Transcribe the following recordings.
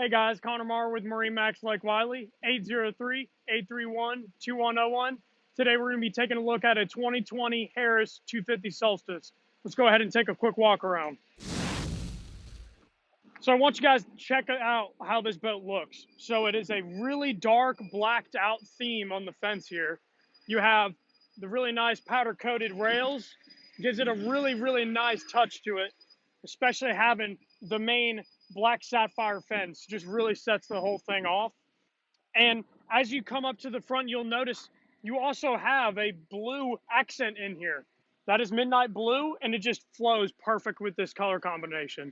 Hey guys, Connor Marr with MarineMax like Wylie, 803-831-2101. Today we're going to be taking a look at a 2020 Harris 250 Solstice. Let's go ahead and take a quick walk around. So I want you guys to check out how this boat looks. So it is a really dark, blacked out theme on the fence here. You have the really nice powder coated rails, gives it a really nice touch to it, especially having the main black sapphire fence just really sets the whole thing off. And as you come up to the front, you'll notice you also have a blue accent in here. That is midnight blue, and it just flows perfect with this color combination.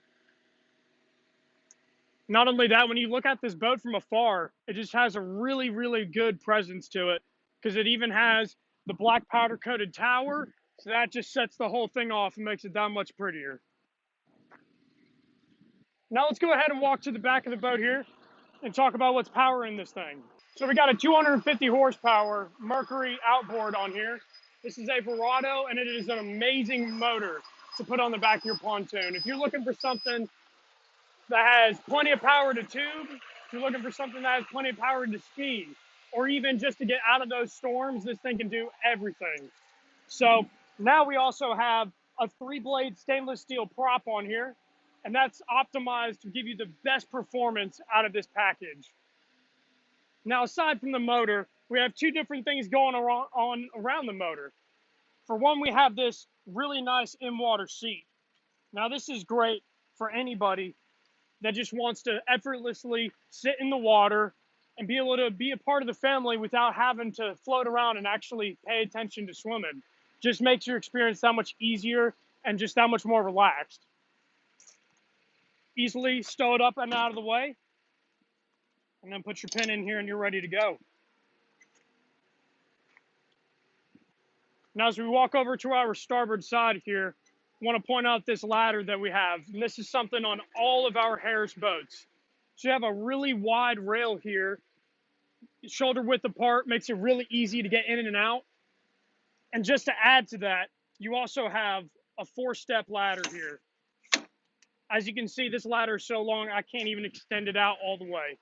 Not only that, when you look at this boat from afar, it just has a really good presence to it, because it even has the black powder coated tower, so that just sets the whole thing off and makes it that much prettier. Now let's go ahead and walk to the back of the boat here and talk about what's powering this thing. So we got a 250 horsepower Mercury Outboard on here. This is a Verado, and it is an amazing motor to put on the back of your pontoon. If you're looking for something that has plenty of power to tube, if you're looking for something that has plenty of power to ski, or even just to get out of those storms, this thing can do everything. So now we also have a 3-blade stainless steel prop on here, and that's optimized to give you the best performance out of this package. Now, aside from the motor, we have two different things going on around the motor. For one, we have this really nice in-water seat. Now, this is great for anybody that just wants to effortlessly sit in the water and be able to be a part of the family without having to float around and actually pay attention to swimming. Just makes your experience that much easier and just that much more relaxed. Easily stow it up and out of the way, and then put your pin in here and you're ready to go. Now, as we walk over to our starboard side here, I want to point out this ladder that we have, and this is something on all of our Harris boats. So you have a really wide rail here, shoulder width apart, makes it really easy to get in and out. And just to add to that, you also have a 4-step ladder here. As you can see, this ladder is so long, I can't even extend it out all the way.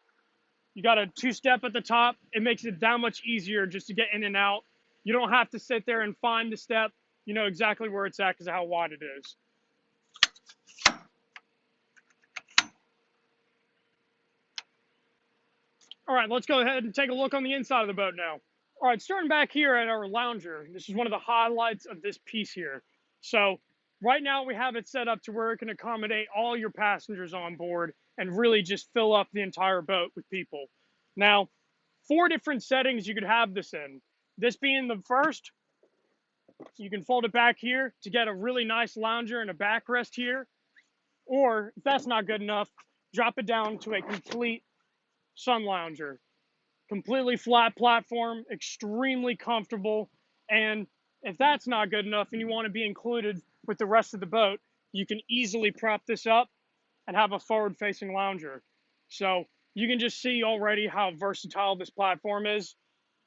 You got a 2-step at the top. It makes it that much easier just to get in and out. You don't have to sit there and find the step. You know exactly where it's at because of how wide it is. All right, let's go ahead and take a look on the inside of the boat now. All right, starting back here at our lounger, this is one of the highlights of this piece here. So right now we have it set up to where it can accommodate all your passengers on board and really just fill up the entire boat with people. Now, 4 different settings you could have this in. This being the first, you can fold it back here to get a really nice lounger and a backrest here. Or if that's not good enough, drop it down to a complete sun lounger. Completely flat platform, extremely comfortable. And if that's not good enough and you want to be included with the rest of the boat, you can easily prop this up and have a forward-facing lounger. So you can just see already how versatile this platform is.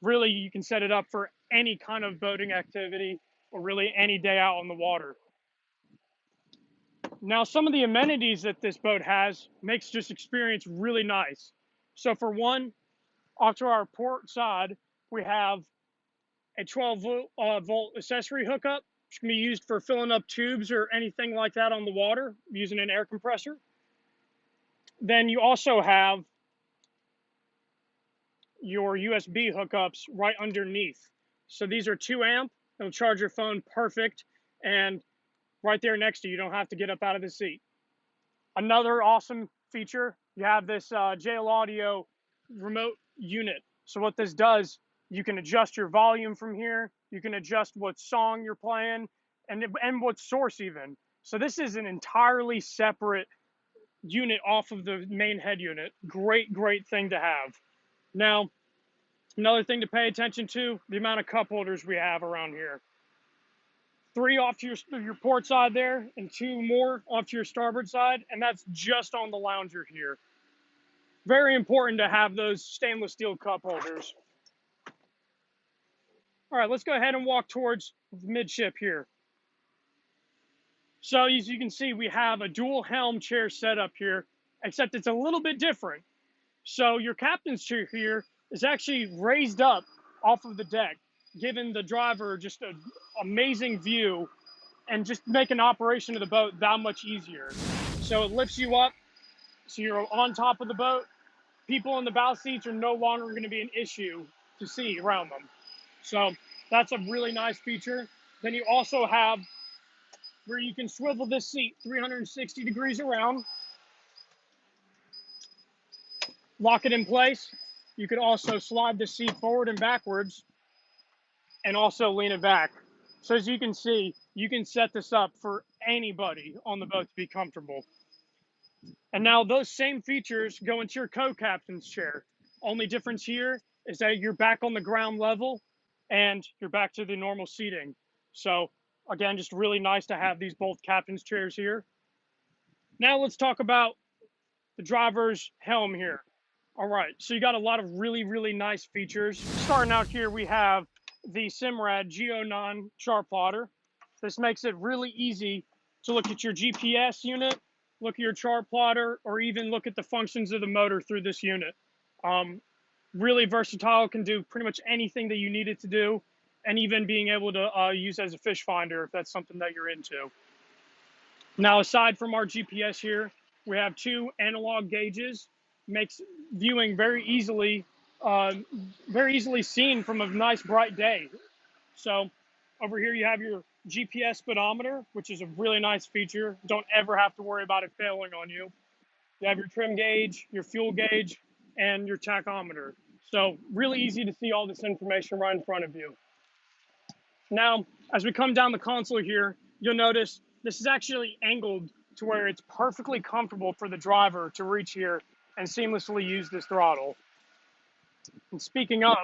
Really, you can set it up for any kind of boating activity or really any day out on the water. Now, some of the amenities that this boat has makes this experience really nice. So for one, off to our port side, we have a 12-volt accessory hookup, which can be used for filling up tubes or anything like that on the water using an air compressor. Then you also have your USB hookups right underneath. So these are 2 amp, it'll charge your phone perfect, and right there next to you, you don't have to get up out of the seat. Another awesome feature, you have this JL Audio remote unit. So what this does, you can adjust your volume from here, you can adjust what song you're playing, and what source even. So this is an entirely separate unit off of the main head unit. Great thing to have. Now, another thing to pay attention to, the amount of cup holders we have around here. 3 off to your port side there, and 2 more off to your starboard side, and that's just on the lounger here. Very important to have those stainless steel cup holders. All right, let's go ahead and walk towards the midship here. So as you can see, we have a dual helm chair setup here, except it's a little bit different. So your captain's chair here is actually raised up off of the deck, giving the driver just an amazing view and just making operation of the boat that much easier. So it lifts you up, so you're on top of the boat. People in the bow seats are no longer going to be an issue to see around them. So that's a really nice feature. Then you also have where you can swivel this seat 360 degrees around, lock it in place. You could also slide the seat forward and backwards and also lean it back. So as you can see, you can set this up for anybody on the boat to be comfortable. And now those same features go into your co-captain's chair. Only difference here is that you're back on the ground level and you're back to the normal seating. So again, just really nice to have these both captain's chairs here. Now let's talk about the driver's helm here. All right, so you got a lot of really, really nice features. Starting out here, we have the Simrad Geo9 chart plotter. This makes it really easy to look at your GPS unit, look at your chart plotter, or even look at the functions of the motor through this unit. Really versatile, can do pretty much anything that you need it to do, and even being able to use as a fish finder if that's something that you're into. Now, aside from our GPS here, we have two analog gauges. Makes viewing very easily seen from a nice bright day. So over here you have your GPS speedometer, which is a really nice feature. Don't ever have to worry about it failing on you. You have your trim gauge, your fuel gauge, and your tachometer. So really easy to see all this information right in front of you. Now, as we come down the console here, you'll notice this is actually angled to where it's perfectly comfortable for the driver to reach here and seamlessly use this throttle. And speaking of,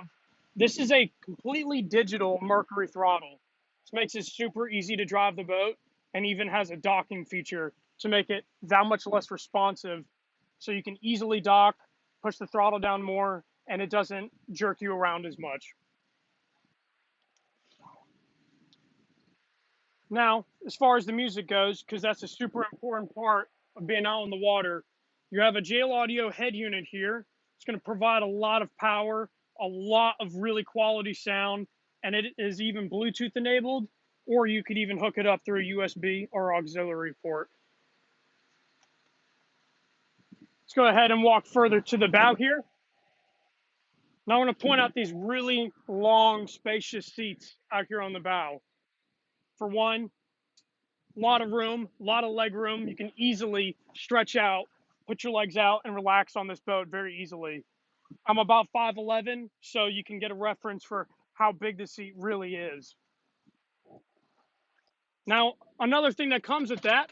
this is a completely digital Mercury throttle. This makes it super easy to drive the boat and even has a docking feature to make it that much less responsive. So you can easily dock, push the throttle down more, and it doesn't jerk you around as much. Now, as far as the music goes, because that's a super important part of being out on the water, you have a JL Audio head unit here. It's going to provide a lot of power, a lot of really quality sound, and it is even Bluetooth enabled, or you could even hook it up through a USB or auxiliary port. Let's go ahead and walk further to the bow here. Now I want to point out these really long, spacious seats out here on the bow. For one, a lot of room, a lot of leg room. You can easily stretch out, put your legs out, and relax on this boat very easily. I'm about 5'11", so you can get a reference for how big the seat really is. Now, another thing that comes with that,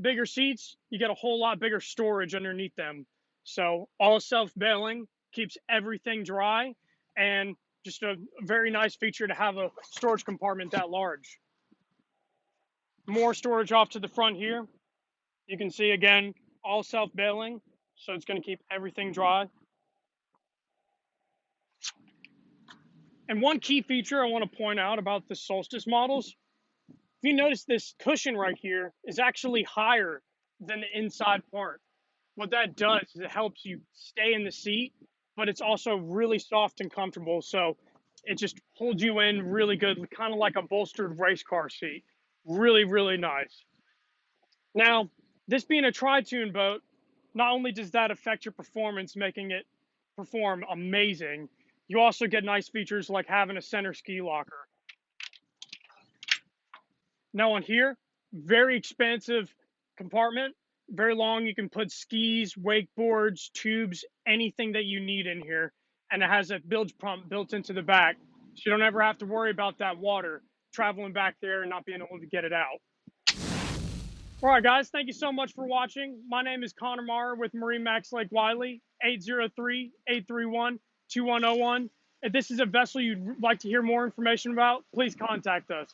bigger seats, you get a whole lot bigger storage underneath them. So all self-bailing, keeps everything dry, and just a very nice feature to have a storage compartment that large. More storage off to the front here. You can see, again, all self-bailing, so it's going to keep everything dry. And one key feature I want to point out about the Solstice models, if you notice, this cushion right here is actually higher than the inside part. What that does is it helps you stay in the seat, but it's also really soft and comfortable, so it just holds you in really good, kind of like a bolstered race car seat. Really, really nice. Now, this being a tri-tune boat, not only does that affect your performance, making it perform amazing, you also get nice features like having a center ski locker. Now on here, very expansive compartment, very long. You can put skis, wakeboards, tubes, anything that you need in here. And it has a bilge pump built into the back, so you don't ever have to worry about that water traveling back there and not being able to get it out. All right, guys, thank you so much for watching. My name is Connor Marr with MarineMax Lake Wylie, 803-831-2101. If this is a vessel you'd like to hear more information about, please contact us.